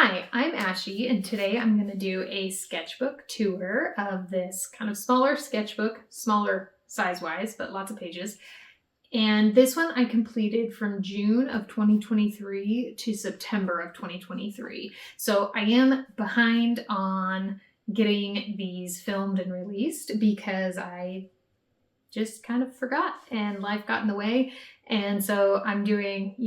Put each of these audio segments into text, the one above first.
Hi, I'm Ashley, and today I'm going to do a sketchbook tour of this kind of smaller sketchbook, smaller size-wise, but lots of pages. And this one I completed from June of 2023 to September of 2023. So I am behind on getting these filmed and released because I just kind of forgot and life got in the way. And so I'm doing,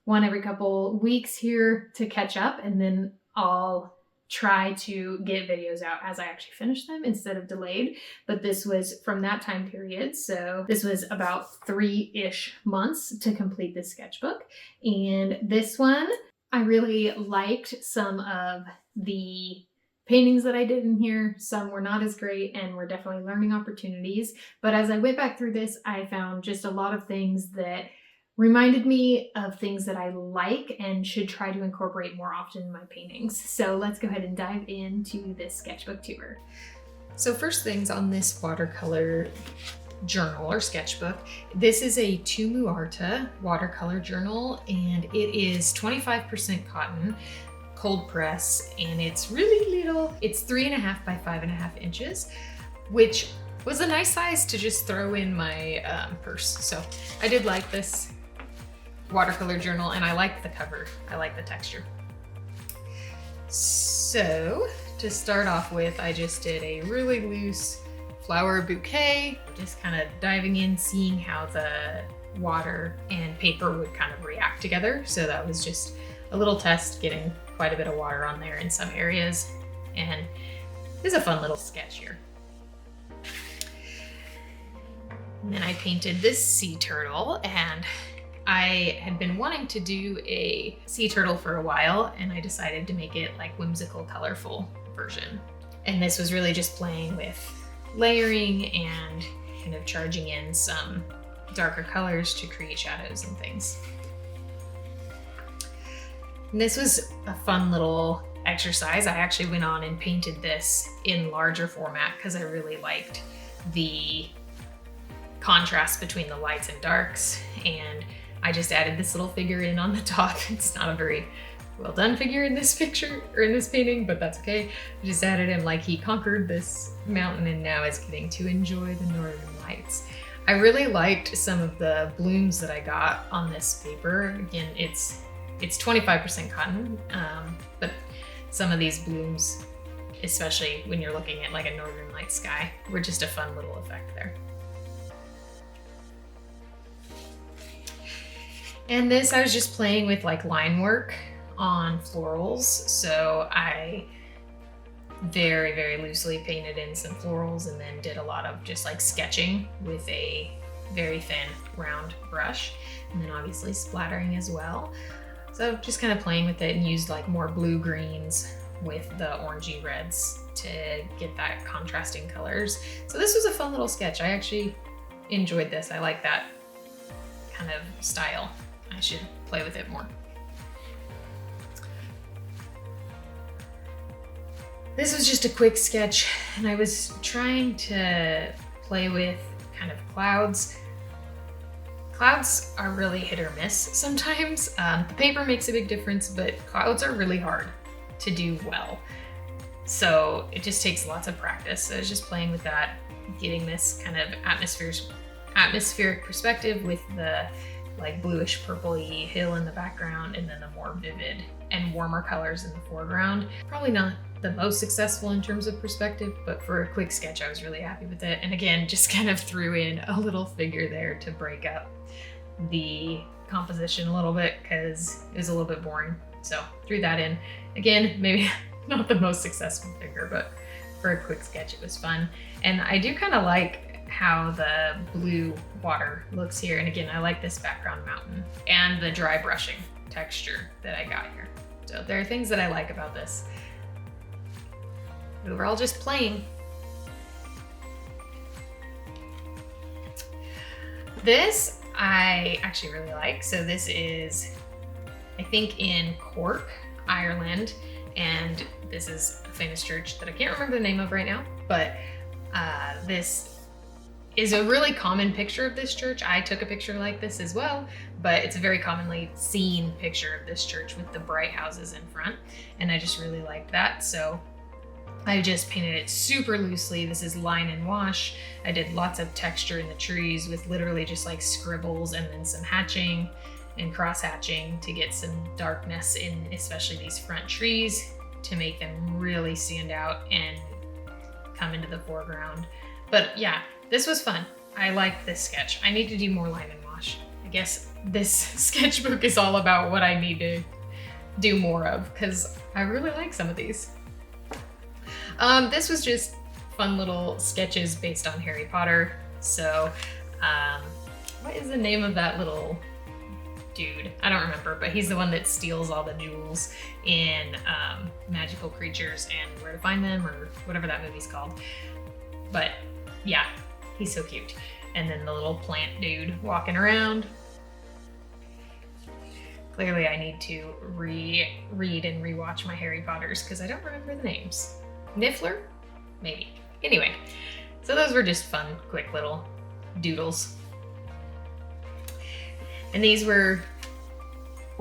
one every couple weeks here to catch up, and then I'll try to get videos out as I actually finish them instead of delayed. But this was from that time period. So this was about 3-ish months to complete this sketchbook. And this one, I really liked some of the paintings that I did in here. Some were not as great and were definitely learning opportunities. But as I went back through this, I found just a lot of things that reminded me of things that I like and should try to incorporate more often in my paintings. So let's go ahead and dive into this sketchbook tour. So first things on this watercolor journal or sketchbook, this is a Tumu Arta watercolor journal, and it is 25% cotton, cold press, and it's really little. It's 3.5 by 5.5 inches, which was a nice size to just throw in my purse. So I did like this watercolor journal, and I like the cover. I like the texture. So to start off with, I just did a really loose flower bouquet, just kind of diving in, seeing how the water and paper would kind of react together. So that was just a little test, getting quite a bit of water on there in some areas. And it's a fun little sketch here. And then I painted this sea turtle, and I had been wanting to do a sea turtle for a while, and I decided to make it like whimsical, colorful version. And this was really just playing with layering and kind of charging in some darker colors to create shadows and things. And this was a fun little exercise. I actually went on and painted this in larger format because I really liked the contrast between the lights and darks, and I just added this little figure in on the top. It's not a very well done figure in this picture or in this painting, but that's okay. I just added him like he conquered this mountain and now is getting to enjoy the northern lights. I really liked some of the blooms that I got on this paper. Again, it's 25% cotton, but some of these blooms, especially when you're looking at like a northern light sky, were just a fun little effect there. And this, I was just playing with like line work on florals. So I very, very loosely painted in some florals and then did a lot of just like sketching with a very thin round brush, and then obviously splattering as well. So just kind of playing with it, and used like more blue greens with the orangey reds to get that contrasting colors. So this was a fun little sketch. I actually enjoyed this. I like that kind of style. I should play with it more. This was just a quick sketch, and I was trying to play with kind of clouds. Clouds are really hit or miss sometimes. The paper makes a big difference, but clouds are really hard to do well. So it just takes lots of practice. So I was just playing with that, getting this kind of atmospheric perspective with the like bluish purpley hill in the background, and then the more vivid and warmer colors in the foreground. Probably not the most successful in terms of perspective, but for a quick sketch, I was really happy with it. And again, just kind of threw in a little figure there to break up the composition a little bit because it was a little bit boring. So threw that in. Again, maybe not the most successful figure, but for a quick sketch, it was fun. And I do kind of like how the blue water looks here. And again, I like this background mountain and the dry brushing texture that I got here. So there are things that I like about this. Overall, just playing. This I actually really like. So this is, I think, in Cork, Ireland, and this is a famous church that I can't remember the name of right now, but this is a really common picture of this church. I took a picture like this as well, but it's a very commonly seen picture of this church with the bright houses in front. And I just really liked that. So I just painted it super loosely. This is line and wash. I did lots of texture in the trees with literally just like scribbles and then some hatching and cross hatching to get some darkness in especially these front trees to make them really stand out and come into the foreground. But yeah, this was fun. I liked this sketch. I need to do more line and wash. I guess this sketchbook is all about what I need to do more of because I really like some of these. This was just fun little sketches based on Harry Potter. So, what is the name of that little dude? I don't remember, but he's the one that steals all the jewels in Magical Creatures and Where to Find Them, or whatever that movie's called. But yeah, he's so cute. And then the little plant dude walking around. Clearly I need to reread and rewatch my Harry Potters because I don't remember the names. Niffler? Maybe. Anyway, so those were just fun, quick little doodles. And these were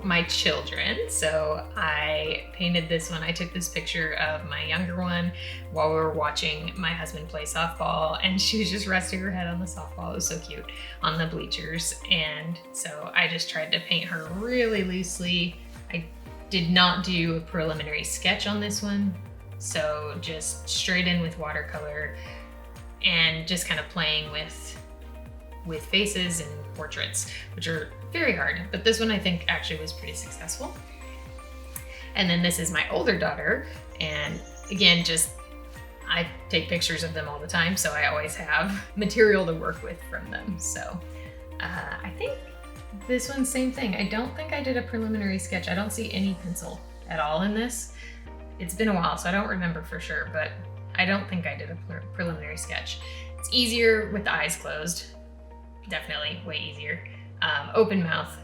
my children. So I painted this one. I took this picture of my younger one while we were watching my husband play softball, and she was just resting her head on the softball. It was so cute on the bleachers. And so I just tried to paint her really loosely. I did not do a preliminary sketch on this one. So just straight in with watercolor and just kind of playing with faces and portraits, which are very hard. But this one I think actually was pretty successful. And then this is my older daughter. And again, just I take pictures of them all the time. So I always have material to work with from them. So I think this one's same thing. I don't think I did a preliminary sketch. I don't see any pencil at all in this. It's been a while, so I don't remember for sure, but I don't think I did a preliminary sketch. It's easier with the eyes closed. Definitely way easier. Open mouth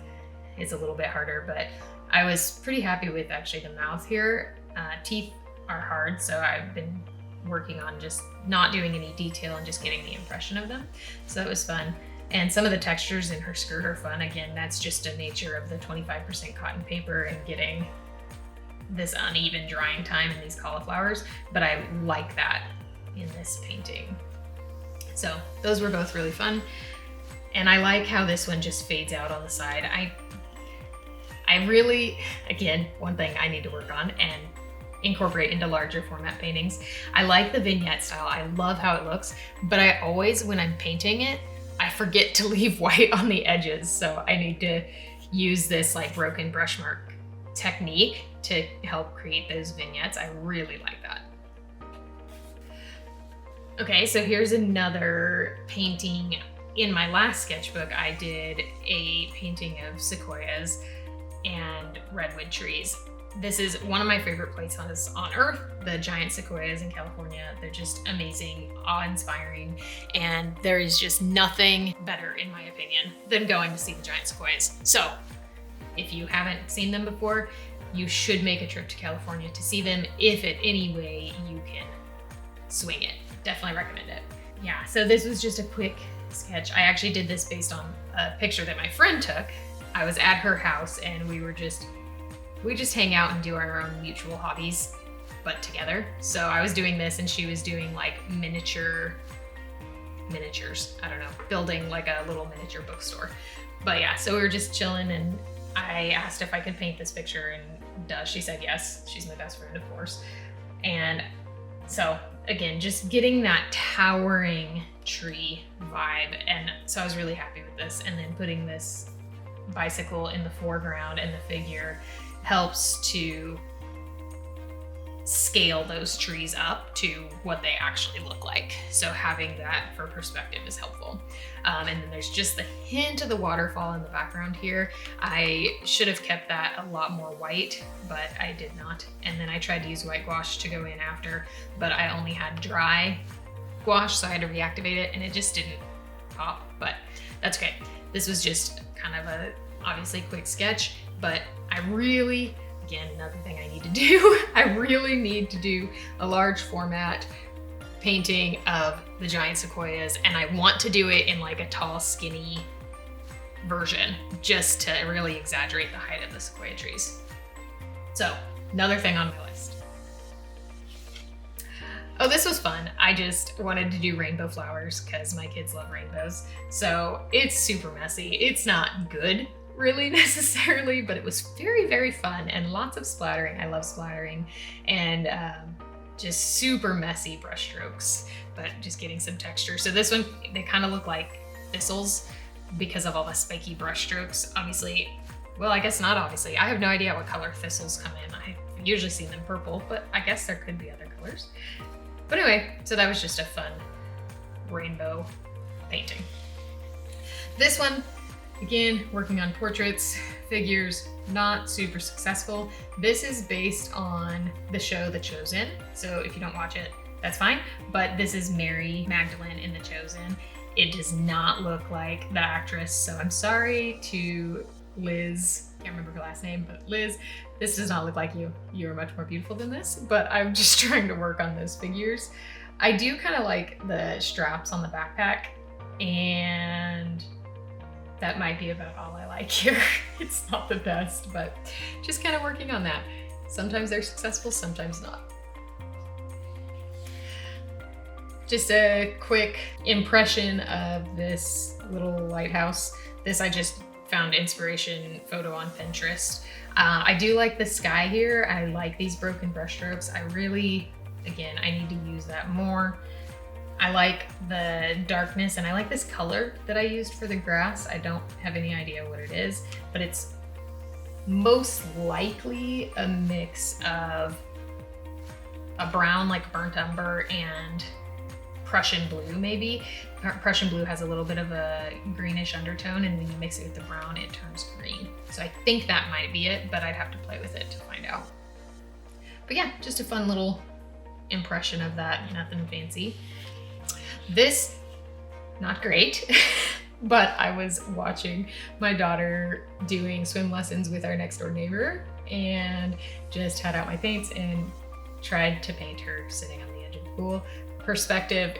is a little bit harder, but I was pretty happy with actually the mouth here. Teeth are hard, so I've been working on just not doing any detail and just getting the impression of them. So that was fun. And some of the textures in her skirt are fun. Again, that's just a nature of the 25% cotton paper and getting this uneven drying time in these cauliflowers, but I like that in this painting. So those were both really fun. And I like how this one just fades out on the side. I really, again, one thing I need to work on and incorporate into larger format paintings. I like the vignette style. I love how it looks, but I always, when I'm painting it, I forget to leave white on the edges. So I need to use this like broken brush mark technique to help create those vignettes. I really like that. Okay, so here's another painting. In my last sketchbook, I did a painting of sequoias and redwood trees. This is one of my favorite places on earth, the giant sequoias in California. They're just amazing, awe-inspiring, and there is just nothing better, in my opinion, than going to see the giant sequoias. So if you haven't seen them before, you should make a trip to California to see them if in any way you can swing it. Definitely recommend it. Yeah, so this was just a quick sketch. I actually did this based on a picture that my friend took. I was at her house and we just hang out and do our own mutual hobbies, but together. So I was doing this and she was doing like miniatures. I don't know, building like a little miniature bookstore. But yeah, so we were just chilling and I asked if I could paint this picture and she said yes. She's my best friend, of course. And so again, just getting that towering tree vibe. And so I was really happy with this. And then putting this bicycle in the foreground and the figure helps to scale those trees up to what they actually look like. So having that for perspective is helpful. And then there's just the hint of the waterfall in the background here. I should have kept that a lot more white, but I did not. And then I tried to use white gouache to go in after, but I only had dry gouache, so I had to reactivate it and it just didn't pop, but that's okay. This was just kind of a obviously quick sketch, but I really, again, another thing I need to do, I really need to do a large format painting of the giant sequoias, and I want to do it in like a tall, skinny version just to really exaggerate the height of the sequoia trees. So another thing on my list. Oh, this was fun. I just wanted to do rainbow flowers because my kids love rainbows. So it's super messy. It's not good really necessarily, but it was very, very fun and lots of splattering. I love splattering, and just super messy brush strokes, but just getting some texture. So this one, they kind of look like thistles because of all the spiky brush strokes. Obviously, well, I guess not obviously. I have no idea what color thistles come in. I've usually seen them purple, but I guess there could be other colors. But anyway, so that was just a fun rainbow painting. This one, again, working on portraits, figures, not super successful. This is based on the show The Chosen. So if you don't watch it, that's fine. But this is Mary Magdalene in The Chosen. It does not look like the actress. So I'm sorry to Liz, can't remember her last name, but Liz, this does not look like you. You're much more beautiful than this, but I'm just trying to work on those figures. I do kind of like the straps on the backpack, and that might be about all I like here. It's not the best, but just kind of working on that. Sometimes they're successful, sometimes not. Just a quick impression of this little lighthouse. This I just found inspiration photo on Pinterest. I do like the sky here. I like these broken brush strokes. I really, again, I need to use that more. I like the darkness, and I like this color that I used for the grass. I don't have any idea what it is, but it's most likely a mix of a brown, like burnt umber, and Prussian blue maybe. Prussian blue has a little bit of a greenish undertone, and when you mix it with the brown, it turns green. So I think that might be it, but I'd have to play with it to find out. But yeah, just a fun little impression of that, nothing fancy. This, not great, but I was watching my daughter doing swim lessons with our next door neighbor, and just had out my paints and tried to paint her sitting on the edge of the pool. Perspective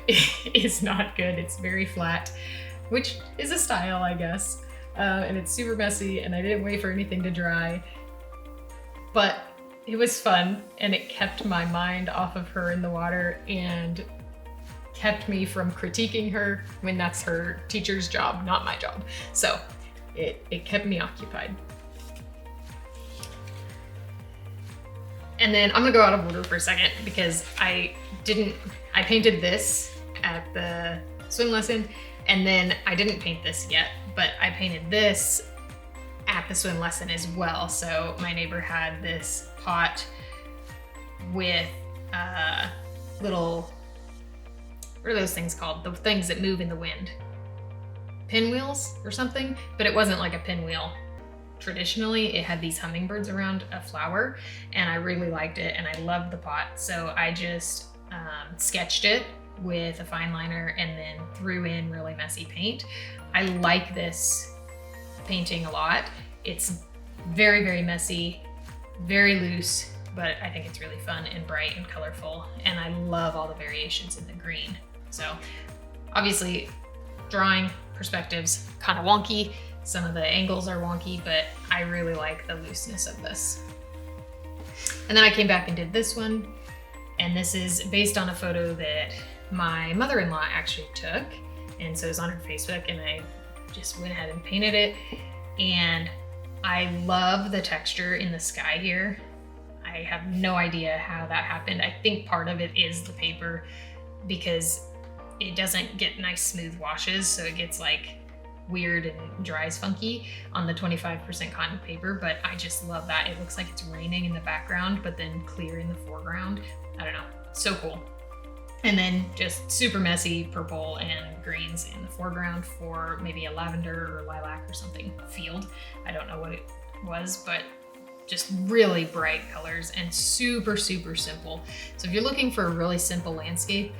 is not good. It's very flat, which is a style, I guess. And it's super messy, and I didn't wait for anything to dry, but it was fun, and it kept my mind off of her in the water and kept me from critiquing her when that's her teacher's job, not my job. So it kept me occupied. And then I'm gonna go out of order for a second because I painted this at the swim lesson, and then I didn't paint this yet, but I painted this at the swim lesson as well. So my neighbor had this pot with little, what are those things called? The things that move in the wind. Pinwheels or something, but it wasn't like a pinwheel. Traditionally, it had these hummingbirds around a flower, and I really liked it, and I loved the pot. So I just sketched it with a fine liner and then threw in really messy paint. I like this painting a lot. It's very, very messy, very loose, but I think it's really fun and bright and colorful, and I love all the variations in the green. So obviously, drawing perspectives kind of wonky. Some of the angles are wonky, but I really like the looseness of this. And then I came back and did this one, and this is based on a photo that my mother-in-law actually took, and so it's on her Facebook, and I just went ahead and painted it. And I love the texture in the sky here. I have no idea how that happened. I think part of it is the paper, because it doesn't get nice smooth washes, so it gets like weird and dries funky on the 25% cotton paper, but I just love that. It looks like it's raining in the background, but then clear in the foreground. I don't know, so cool. And then just super messy purple and greens in the foreground for maybe a lavender or lilac or something field. I don't know what it was, but just really bright colors and super, super simple. So if you're looking for a really simple landscape,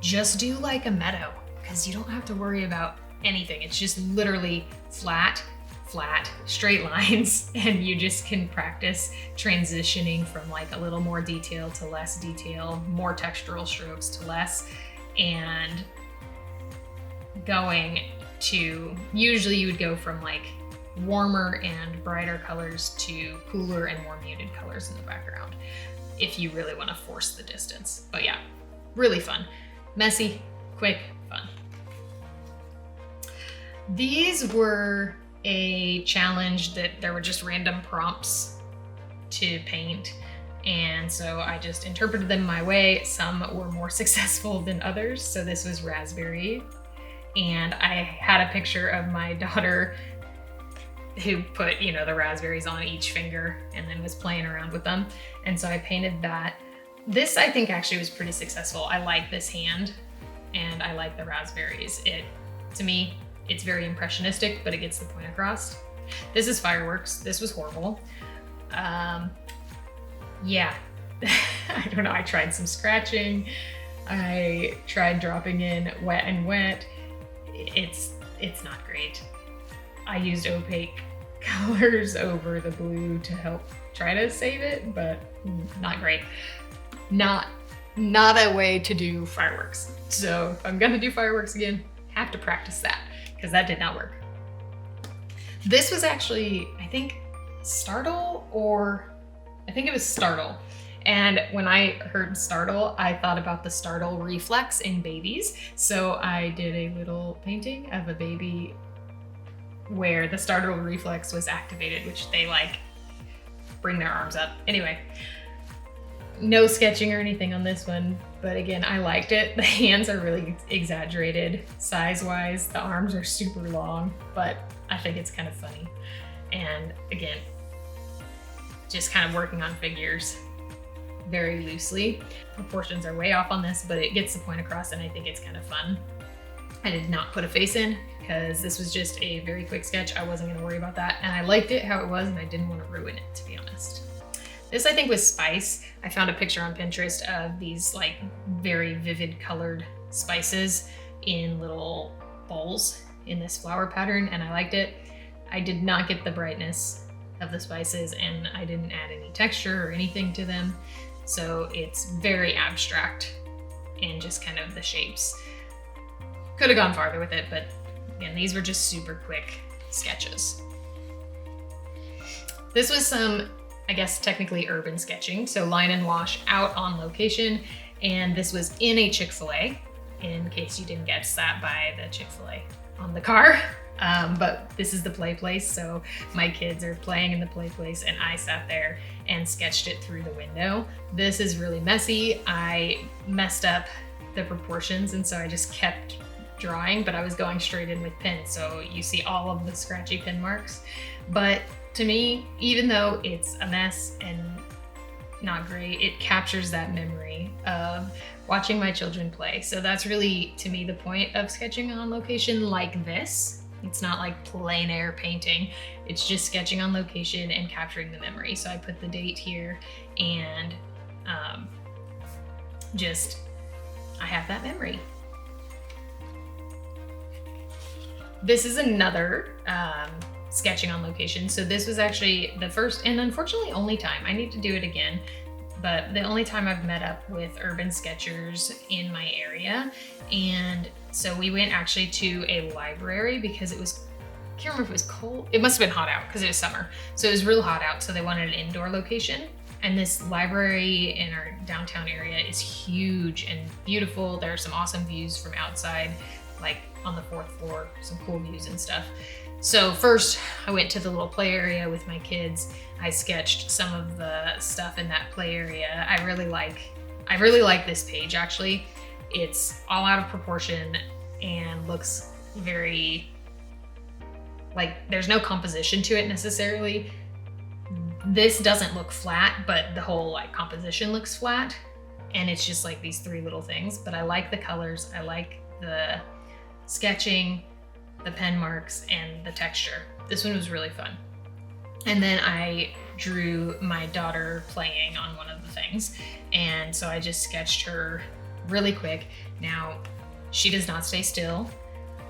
just do like a meadow, because you don't have to worry about anything. It's just literally flat, flat, straight lines, and you just can practice transitioning from like a little more detail to less detail, more textural strokes to less, and going to, usually you would go from like warmer and brighter colors to cooler and more muted colors in the background if you really want to force the distance. But yeah, really fun. Messy, quick, fun. These were a challenge that there were just random prompts to paint, and so I just interpreted them my way. Some were more successful than others. So this was raspberry, and I had a picture of my daughter who put, you know, the raspberries on each finger and then was playing around with them. And so I painted that. This I think actually was pretty successful. I like this hand and I like the raspberries. To me, it's very impressionistic, but it gets the point across. This is fireworks. This was horrible. Yeah, I don't know. I tried some scratching. I tried dropping in wet and wet. It's not great. I used opaque colors over the blue to help try to save it, but not great. Not a way to do fireworks. So if I'm gonna do fireworks again, have to practice that, because that did not work. This was actually, I think, Startle, or I think it was Startle. And when I heard startle, I thought about the startle reflex in babies. So I did a little painting of a baby where the startle reflex was activated, which they like bring their arms up. Anyway, no sketching or anything on this one, but again, I liked it. The hands are really exaggerated size-wise. The arms are super long, but I think it's kind of funny. And again, just kind of working on figures very loosely. Proportions are way off on this, but it gets the point across and I think it's kind of fun. I did not put a face in because this was just a very quick sketch. I wasn't gonna worry about that. And I liked it how it was and I didn't want to ruin it, to be honest. This I think was spice. I found a picture on Pinterest of these like very vivid colored spices in little bowls in this flower pattern, and I liked it. I did not get the brightness of the spices and I didn't add any texture or anything to them. So it's very abstract and just kind of the shapes. Could have gone farther with it, but again, these were just super quick sketches. This was some, I guess, technically urban sketching. So line and wash out on location. And this was in a Chick-fil-A, in case you didn't guess that by the Chick-fil-A on the car. But this is the play place. So my kids are playing in the play place and I sat there and sketched it through the window. This is really messy. I messed up the proportions and so I just kept drawing, but I was going straight in with pen. So you see all of the scratchy pen marks. But to me, even though it's a mess and not great, it captures that memory of watching my children play. So that's really, to me, the point of sketching on location like this. It's not like plein air painting. It's just sketching on location and capturing the memory. So I put the date here and I have that memory. This is another sketching on location. So this was actually the first and unfortunately only time, I need to do it again, but the only time I've met up with urban sketchers in my area. And so we went actually to a library because it was, I can't remember if it was cold. It must have been hot out because it was summer. So it was real hot out. So they wanted an indoor location. And this library in our downtown area is huge and beautiful. There are some awesome views from outside, like on the 4th floor, some cool views and stuff. So first I went to the little play area with my kids. I sketched some of the stuff in that play area. I really like this page actually. It's all out of proportion and looks very, like there's no composition to it necessarily. This doesn't look flat, but the whole like composition looks flat. And it's just like these 3 little things, but I like the colors. I like the sketching, the pen marks, and the texture. This one was really fun. And then I drew my daughter playing on one of the things. And so I just sketched her really quick. Now, she does not stay still.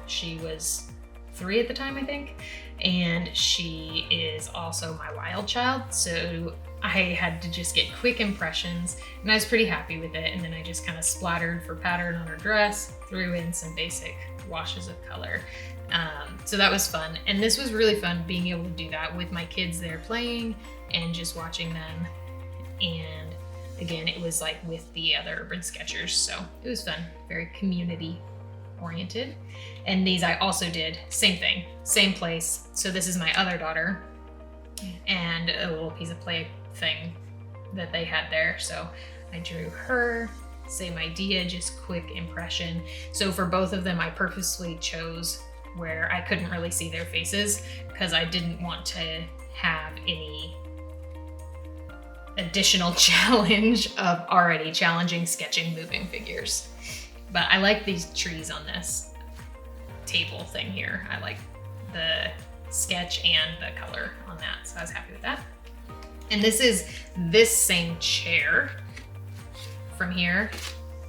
She was 3 at the time, I think. and she is also my wild child. So I had to just get quick impressions, and I was pretty happy with it. And then I just kind of splattered for pattern on her dress, threw in some basic washes of color. So that was fun. And this was really fun being able to do that with my kids there playing and just watching them. And again, it was like with the other urban sketchers. So it was fun, very community oriented. And these I also did, same thing, same place. So this is my other daughter and a little piece of play thing that they had there. So I drew her, same idea, just quick impression. So for both of them, I purposely chose where I couldn't really see their faces because I didn't want to have any additional challenge of already challenging sketching moving figures. But I like these trees on this table thing here. I like the sketch and the color on that, so I was happy with that. And this is this same chair from here.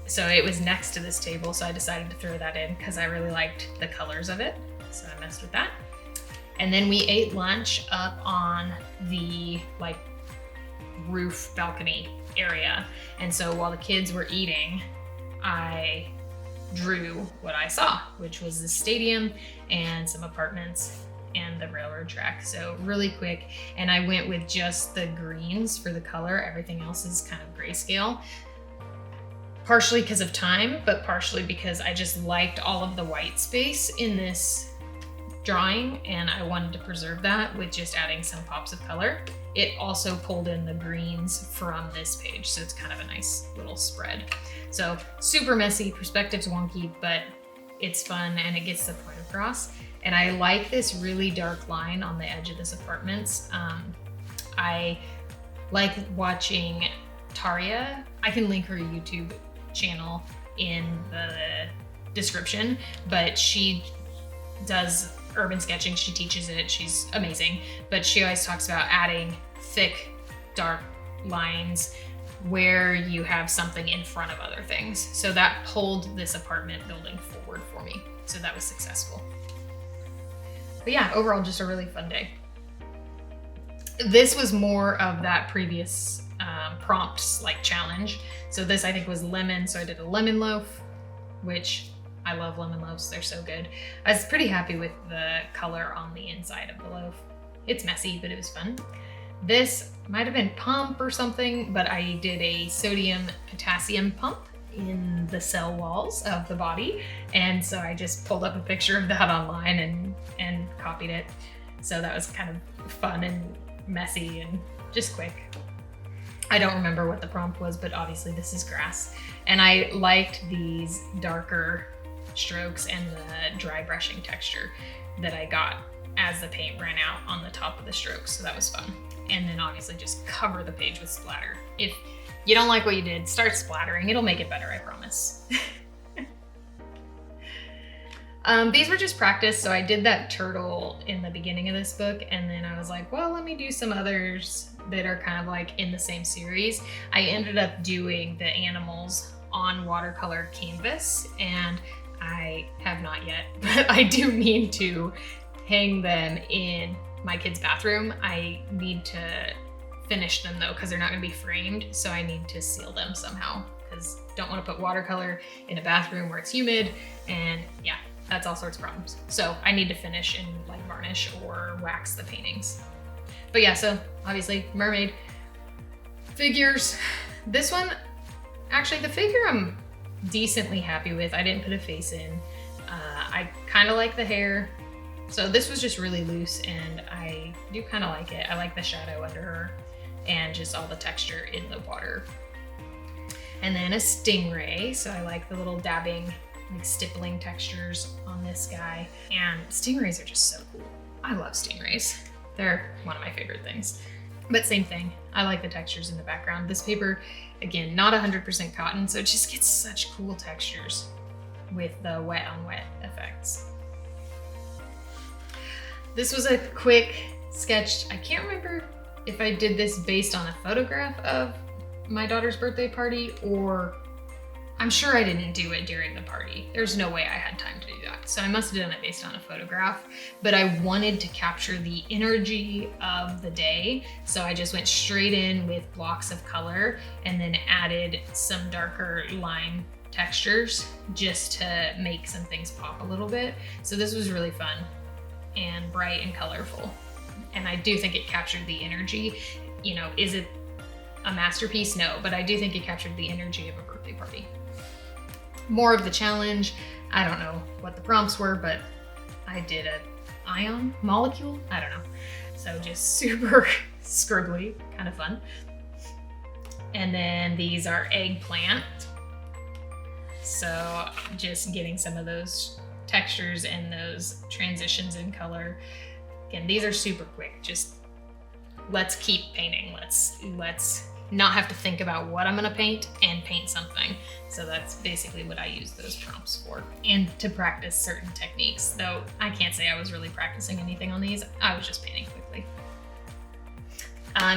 So it was next to this table, so I decided to throw that in because I really liked the colors of it. So I messed with that. And then we ate lunch up on the like roof balcony area. And so while the kids were eating, I drew what I saw, which was the stadium and some apartments and the railroad track. So really quick. And I went with just the greens for the color. Everything else is kind of grayscale. Partially because of time, but partially because I just liked all of the white space in this drawing and I wanted to preserve that with just adding some pops of color. It also pulled in the greens from this page, so it's kind of a nice little spread. So super messy, perspective's wonky, but it's fun and it gets the point across. And I like this really dark line on the edge of this apartments. I like watching Taria. I can link her YouTube channel in the description, but she does urban sketching. She teaches it. She's amazing, but she always talks about adding thick, dark lines where you have something in front of other things. So that pulled this apartment building forward for me. So that was successful. But yeah, overall, just a really fun day. This was more of that previous prompts like challenge. So this I think was lemon. So I did a lemon loaf, which I love lemon loaves. They're so good. I was pretty happy with the color on the inside of the loaf. It's messy, but it was fun. This might have been pump or something, but I did a sodium potassium pump in the cell walls of the body. And so I just pulled up a picture of that online and copied it. So that was kind of fun and messy and just quick. I don't remember what the prompt was, but obviously this is grass. And I liked these darker strokes and the dry brushing texture that I got as the paint ran out on the top of the strokes. So that was fun. And then obviously just cover the page with splatter. If you don't like what you did, start splattering. It'll make it better, I promise. These were just practice. So I did that turtle in the beginning of this book. And then I was like, well, let me do some others that are kind of like in the same series. I ended up doing the animals on watercolor canvas, and I have not yet, but I do mean to hang them in my kid's bathroom. I need to finish them though, because they're not going to be framed. So I need to seal them somehow, because don't want to put watercolor in a bathroom where it's humid, and yeah, that's all sorts of problems. So I need to finish and like varnish or wax the paintings. But yeah, so obviously mermaid figures. This one, actually the figure I'm decently happy with. I didn't put a face in. I kind of like the hair. So this was just really loose and I do kind of like it. I like the shadow under her and just all the texture in the water. And then a stingray. So I like the little dabbing, like stippling textures on this guy. And stingrays are just so cool. I love stingrays. They're one of my favorite things. But same thing, I like the textures in the background. This paper, again, not 100% cotton, so it just gets such cool textures with the wet on wet effects. This was a quick sketch. I can't remember if I did this based on a photograph of my daughter's birthday party, or I'm sure I didn't do it during the party. There's no way I had time to do that. So I must have done it based on a photograph, but I wanted to capture the energy of the day. So I just went straight in with blocks of color and then added some darker line textures just to make some things pop a little bit. So this was really fun and bright and colorful. And I do think it captured the energy. You know, is it a masterpiece? No, but I do think it captured the energy of a birthday party. More of the challenge. I don't know what the prompts were, but I did a ion molecule. I don't know. So just super scribbly, kind of fun. And then these are eggplant. So just getting some of those textures and those transitions in color. Again, these are super quick. Just let's keep painting. Let's not have to think about what I'm gonna paint and paint something. So that's basically what I use those prompts for. And to practice certain techniques, though I can't say I was really practicing anything on these. I was just painting quickly.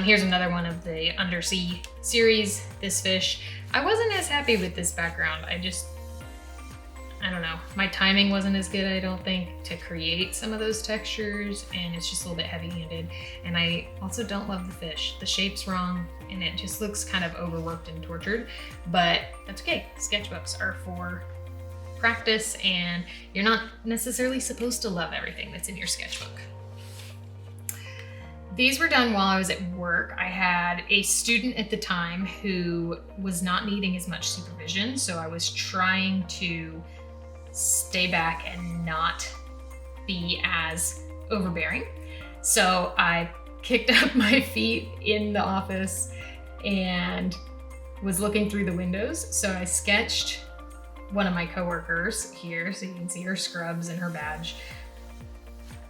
Here's another one of the undersea series, this fish. I wasn't as happy with this background. I don't know, my timing wasn't as good, I don't think, to create some of those textures, and it's just a little bit heavy-handed. And I also don't love the fish. The shape's wrong, and it just looks kind of overworked and tortured, but that's okay. Sketchbooks are for practice, and you're not necessarily supposed to love everything that's in your sketchbook. These were done while I was at work. I had a student at the time who was not needing as much supervision, so I was trying to stay back and not be as overbearing. So I kicked up my feet in the office and was looking through the windows. So I sketched one of my coworkers here, so you can see her scrubs and her badge,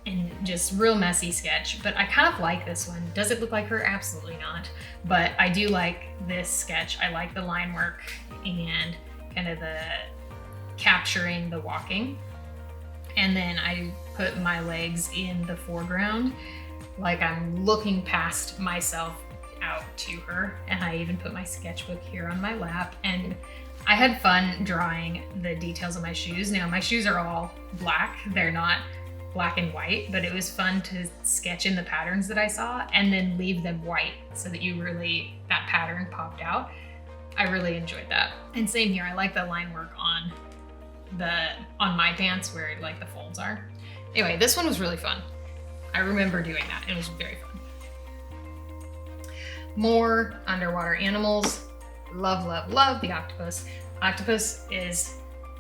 and just real messy sketch. But I kind of like this one. Does it look like her? Absolutely not. But I do like this sketch. I like the line work and kind of the capturing the walking. And then I put my legs in the foreground, like I'm looking past myself out to her. And I even put my sketchbook here on my lap. And I had fun drawing the details of my shoes. Now my shoes are all black. They're not black and white, but it was fun to sketch in the patterns that I saw and then leave them white so that that pattern popped out. I really enjoyed that. And same here, I like the line work on my pants where like the folds are. Anyway, this one was really fun. I remember doing that. It was very fun. More underwater animals. Love, love, love the octopus. Octopus is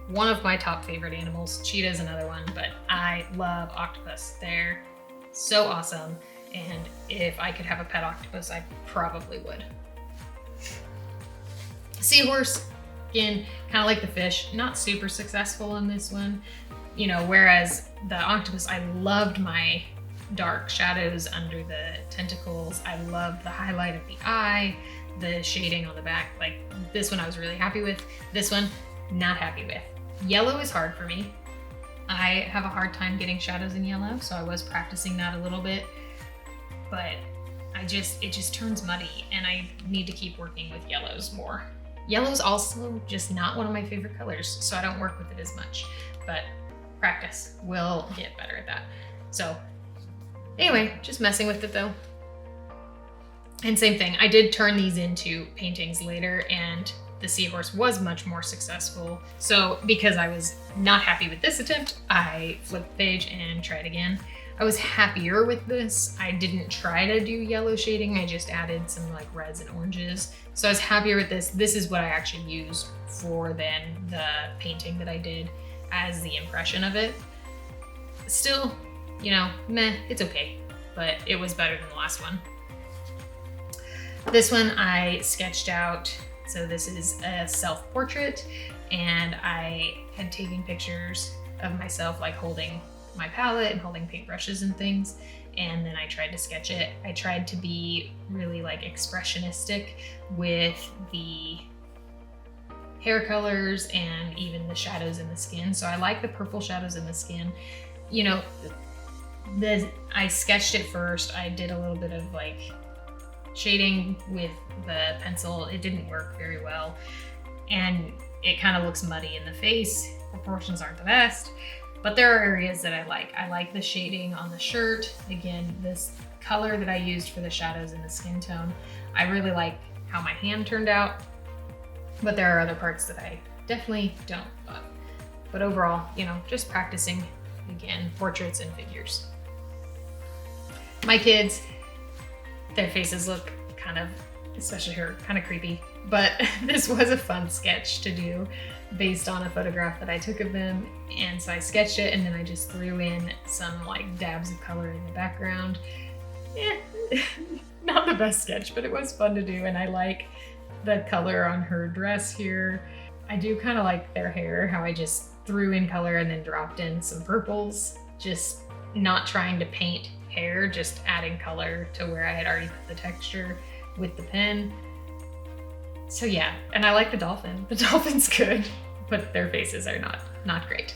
one of my top favorite animals. Cheetah is another one, but I love octopus. They're so awesome. And if I could have a pet octopus, I probably would. Seahorse, again, kind of like the fish, not super successful in this one. You know, whereas the octopus, I loved my dark shadows under the tentacles. I loved the highlight of the eye, the shading on the back. Like this one I was really happy with. This one, not happy with. Yellow is hard for me. I have a hard time getting shadows in yellow, so I was practicing that a little bit, but it just turns muddy and I need to keep working with yellows more. Yellow's also just not one of my favorite colors, so I don't work with it as much, but practice will get better at that. So anyway, just messing with it though. And same thing, I did turn these into paintings later and the seahorse was much more successful. So because I was not happy with this attempt, I flipped the page and tried again. I was happier with this. I didn't try to do yellow shading. I just added some like reds and oranges. So I was happier with this. This is what I actually used for then the painting that I did as the impression of it. Still, you know, meh, it's okay, but it was better than the last one. This one I sketched out. So this is a self-portrait, and I had taken pictures of myself like holding my palette and holding paintbrushes and things, and then I tried to sketch it. I tried to be really like expressionistic with the hair colors and even the shadows in the skin. So I like the purple shadows in the skin. You know, I sketched it first. I did a little bit of like shading with the pencil. It didn't work very well. And it kind of looks muddy in the face. Proportions aren't the best, but there are areas that I like. I like the shading on the shirt. Again, this color that I used for the shadows and the skin tone. I really like how my hand turned out, but there are other parts that I definitely don't love. But overall, you know, just practicing, again, portraits and figures. My kids, their faces look kind of, especially her, kind of creepy, but this was a fun sketch to do based on a photograph that I took of them. And so I sketched it, and then I just threw in some like dabs of color in the background. Not the best sketch, but it was fun to do, and I like the color on her dress here. I do kind of like their hair, how I just threw in color and then dropped in some purples, just not trying to paint hair, just adding color to where I had already put the texture with the pen. So yeah, and I like the dolphin. The dolphin's good, but their faces are not great.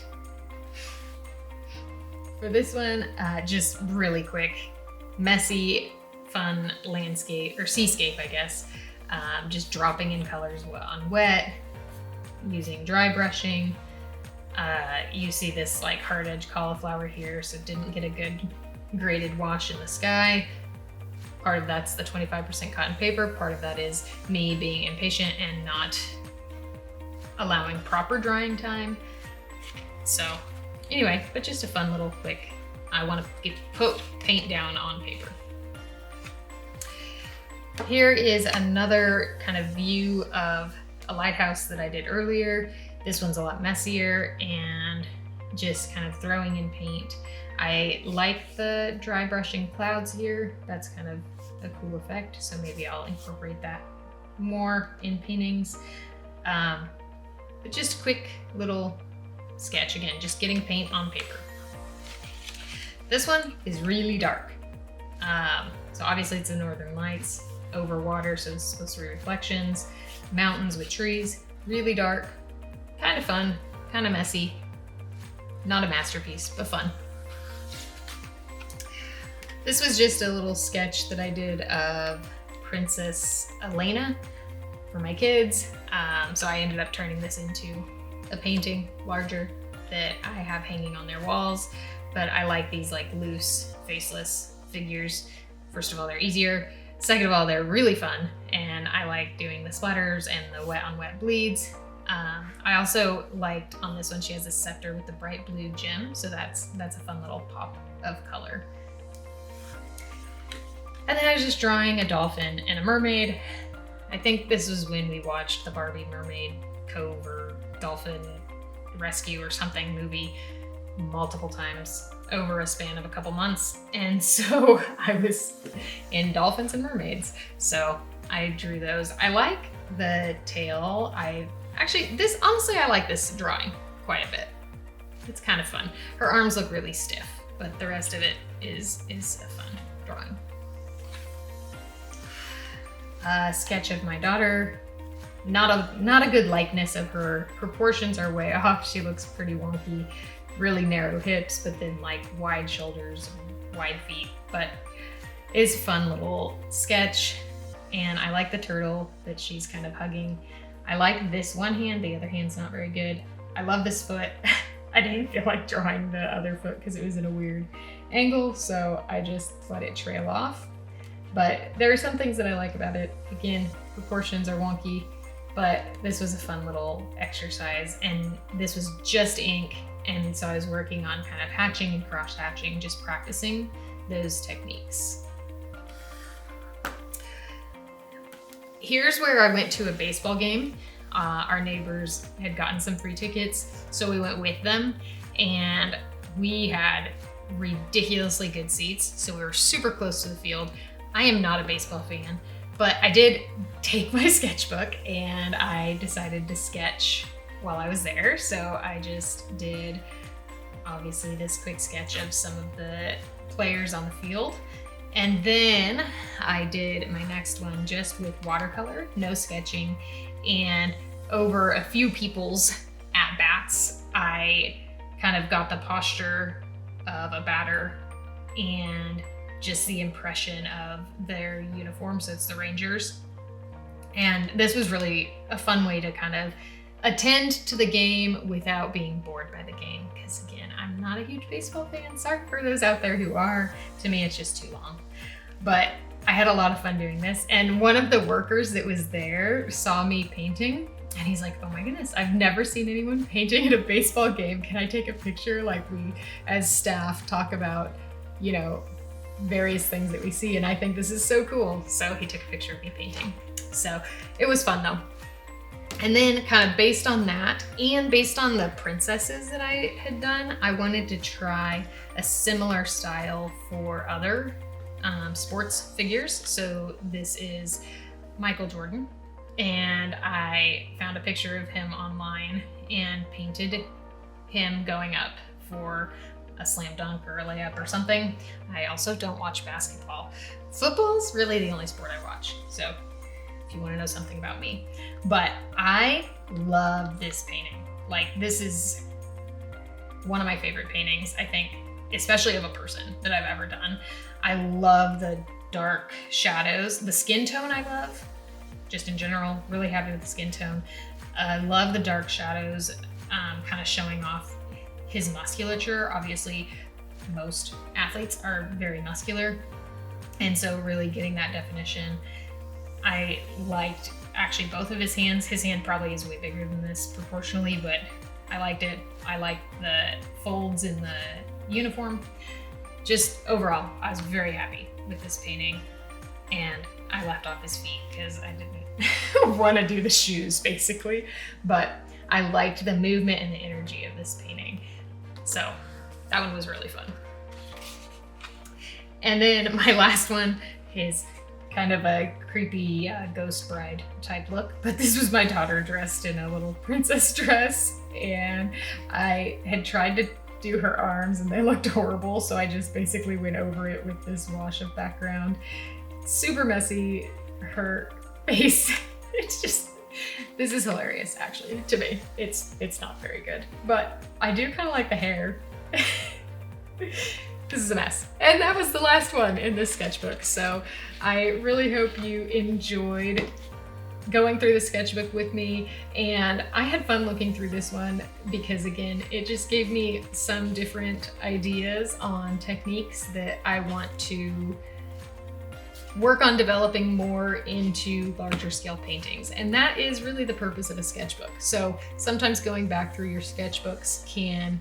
For this one, just really quick, messy, fun landscape, or seascape, I guess. Just dropping in colors on wet, using dry brushing. You see this like hard edge cauliflower here, so didn't get a good graded wash in the sky. Part of that's the 25% cotton paper. Part of that is me being impatient and not allowing proper drying time. So anyway, but just a fun little quick, I want to put paint down on paper. Here is another kind of view of a lighthouse that I did earlier. This one's a lot messier and just kind of throwing in paint. I like the dry brushing clouds here. That's kind of a cool effect. So maybe I'll incorporate that more in paintings. But just a quick little sketch, again, just getting paint on paper. This one is really dark. So obviously it's the Northern Lights over water, so it's supposed to be reflections. Mountains with trees, really dark, kind of fun, kind of messy. Not a masterpiece, but fun. This was just a little sketch that I did of Princess Elena for my kids. So I ended up turning this into a painting larger that I have hanging on their walls. But I like these like loose, faceless figures. First of all, they're easier. Second of all, they're really fun. And I like doing the splatters and the wet on wet bleeds. I also liked on this one, she has a scepter with the bright blue gem. So that's a fun little pop of color. And then I was just drawing a dolphin and a mermaid. I think this was when we watched the Barbie Mermaid Cove or Dolphin Rescue or something movie multiple times over a span of a couple months. And so I was in dolphins and mermaids. So I drew those. I like the tail. Honestly, I like this drawing quite a bit. It's kind of fun. Her arms look really stiff, but the rest of it is a fun drawing. A sketch of my daughter. Not a good likeness of her. Proportions are way off. She looks pretty wonky. Really narrow hips, but then like wide shoulders, wide feet. But it's a fun little sketch. And I like the turtle that she's kind of hugging. I like this one hand, the other hand's not very good. I love this foot. I didn't feel like drawing the other foot because it was in a weird angle, so I just let it trail off. But there are some things that I like about it. Again, proportions are wonky, but this was a fun little exercise, and this was just ink, and so I was working on kind of hatching and cross hatching, just practicing those techniques. Here's where I went to a baseball game. Our neighbors had gotten some free tickets, so we went with them, and we had ridiculously good seats, so we were super close to the field. I am not a baseball fan, but I did take my sketchbook and I decided to sketch while I was there. So I just did, obviously, this quick sketch of some of the players on the field. And then I did my next one just with watercolor, no sketching. And over a few people's at-bats, I kind of got the posture of a batter and just the impression of their uniform. So it's the Rangers. And this was really a fun way to kind of attend to the game without being bored by the game. Because again, I'm not a huge baseball fan. Sorry for those out there who are. To me, it's just too long. But I had a lot of fun doing this. And one of the workers that was there saw me painting, and he's like, oh my goodness, I've never seen anyone painting at a baseball game. Can I take a picture? Like, we as staff talk about, you know, various things that we see, and I think this is so cool. So he took a picture of me painting. So it was fun though. And then kind of based on that and based on the princesses that I had done, I wanted to try a similar style for other sports figures. So this is Michael Jordan, and I found a picture of him online and painted him going up for a slam dunk or a layup or something. I also don't watch basketball. Football's really the only sport I watch, so if you want to know something about me. But I love this painting. Like, this is one of my favorite paintings, I think, especially of a person that I've ever done. I love the dark shadows. The skin tone I love, just in general, really happy with the skin tone. I love the dark shadows, kind of showing off his musculature. Obviously, most athletes are very muscular, and so really getting that definition. I liked actually both of his hands. His hand probably is way bigger than this proportionally, but I liked it. I liked the folds in the uniform. Just overall, I was very happy with this painting, and I left off his feet because I didn't want to do the shoes basically, but I liked the movement and the energy of this painting. So that one was really fun. And then my last one is kind of a creepy ghost bride type look, but this was my daughter dressed in a little princess dress, and I had tried to do her arms and they looked horrible, so I just basically went over it with this wash of background. Super messy, her face, it's just, this is hilarious actually to me. It's not very good, but I do kind of like the hair. This is a mess. And that was the last one in this sketchbook. So I really hope you enjoyed going through the sketchbook with me, and I had fun looking through this one because again, it just gave me some different ideas on techniques that I want to work on developing more into larger scale paintings. And that is really the purpose of a sketchbook. So sometimes going back through your sketchbooks can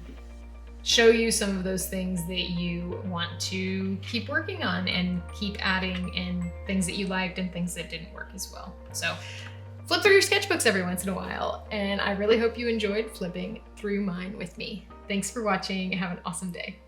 show you some of those things that you want to keep working on and keep adding, and things that you liked and things that didn't work as well. So flip through your sketchbooks every once in a while, and I really hope you enjoyed flipping through mine with me. Thanks for watching. Have an awesome day.